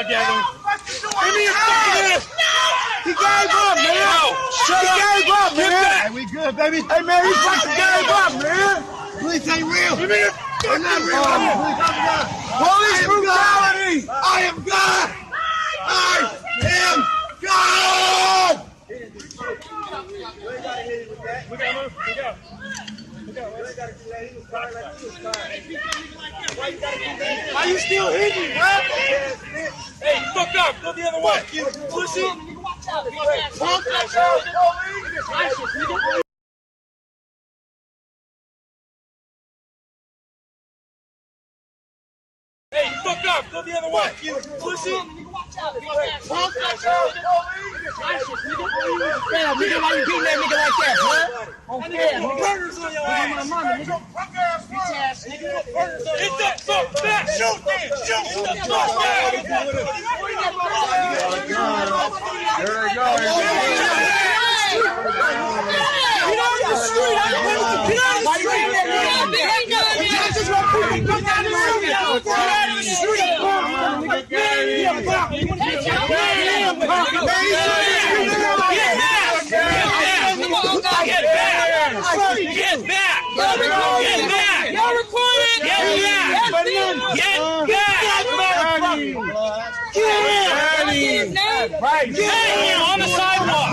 gathering. Give me your fucking ass. He gave up, man. He gave up, man. Hey, we good, baby. Hey, man, he fucking gave up, man. Police ain't real. Give me your I'm not real. Police brutality. I am God. I am God. We gotta move. We go. Why you still hitting, bro? Hey, fuck up. Go the other way. Pussy. Hey, fuck up. Go the other way. Pussy. Damn, nigga, why you beating that nigga like that, huh? Okay, Burgers on your ass. my mama, nigga. Bitch ass nigga. Hit that fuck back. Shoot that. Shoot the fuck back. There they go. Get out of the street. Get out of the street. Get back! Y'all recording! Get back! Get on the sidewalk!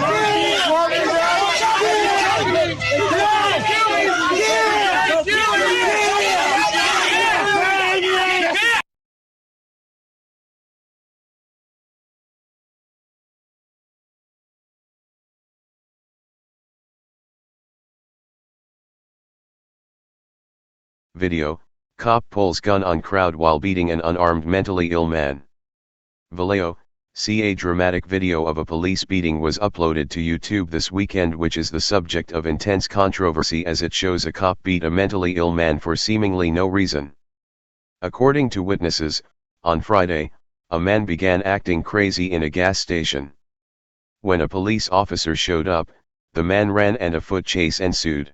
Video, cop pulls gun on crowd while beating an unarmed mentally ill man. Vallejo, a dramatic video of a police beating was uploaded to YouTube this weekend, which is the subject of intense controversy as it shows a cop beat a mentally ill man for seemingly no reason. According to witnesses, on Friday, a man began acting crazy in a gas station. When a police officer showed up, the man ran and a foot chase ensued.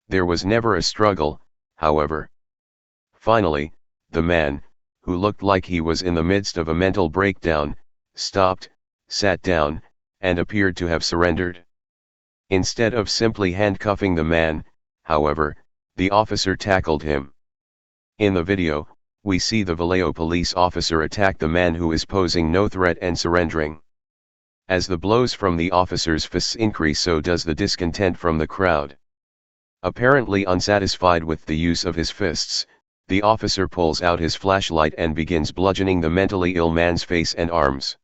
There was never a struggle, however. Finally, the man, who looked like he was in the midst of a mental breakdown, stopped, sat down, and appeared to have surrendered. Instead of simply handcuffing the man, however, the officer tackled him. In the video, we see the Vallejo police officer attack the man who is posing no threat and surrendering. As the blows from the officer's fists increase, so does the discontent from the crowd. Apparently unsatisfied with the use of his fists, the officer pulls out his flashlight and begins bludgeoning the mentally ill man's face and arms.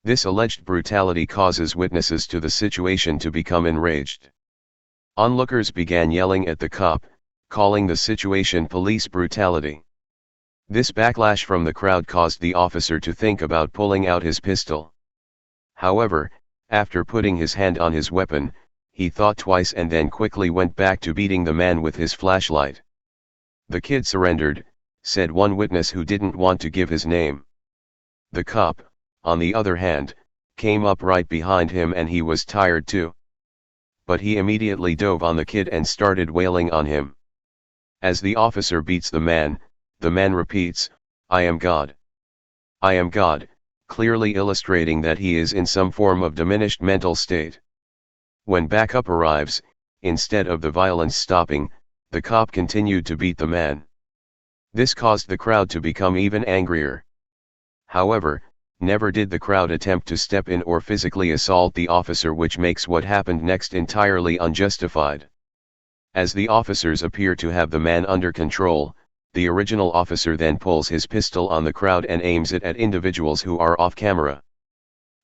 This alleged brutality causes witnesses to the situation to become enraged. Onlookers began yelling at the cop, calling the situation police brutality. This backlash from the crowd caused the officer to think about pulling out his pistol. However, after putting his hand on his weapon, he thought twice and then quickly went back to beating the man with his flashlight. The kid surrendered, said one witness who didn't want to give his name. The cop, on the other hand, came up right behind him and he was tired too. But he immediately dove on the kid and started wailing on him. As the officer beats the man repeats, "I am God. I am God," clearly illustrating that he is in some form of diminished mental state. When backup arrives, instead of the violence stopping, the cop continued to beat the man. This caused the crowd to become even angrier. However, never did the crowd attempt to step in or physically assault the officer, which makes what happened next entirely unjustified. As the officers appear to have the man under control, the original officer then pulls his pistol on the crowd and aims it at individuals who are off camera.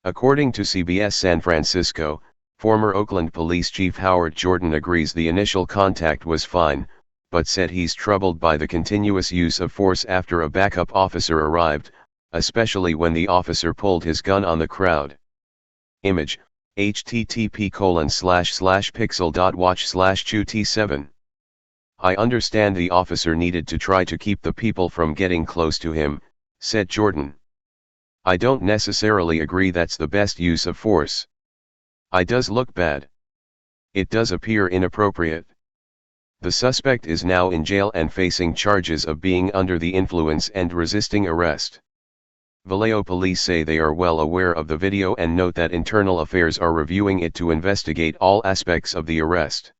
According to CBS San Francisco, former Oakland Police Chief Howard Jordan agrees the initial contact was fine, but said he's troubled by the continuous use of force after a backup officer arrived, especially when the officer pulled his gun on the crowd. Image, http://pixel.watch/QT7. I understand the officer needed to try to keep the people from getting close to him, said Jordan. I don't necessarily agree that's the best use of force. It does look bad. It does appear inappropriate. The suspect is now in jail and facing charges of being under the influence and resisting arrest. Vallejo police say they are well aware of the video and note that Internal Affairs are reviewing it to investigate all aspects of the arrest.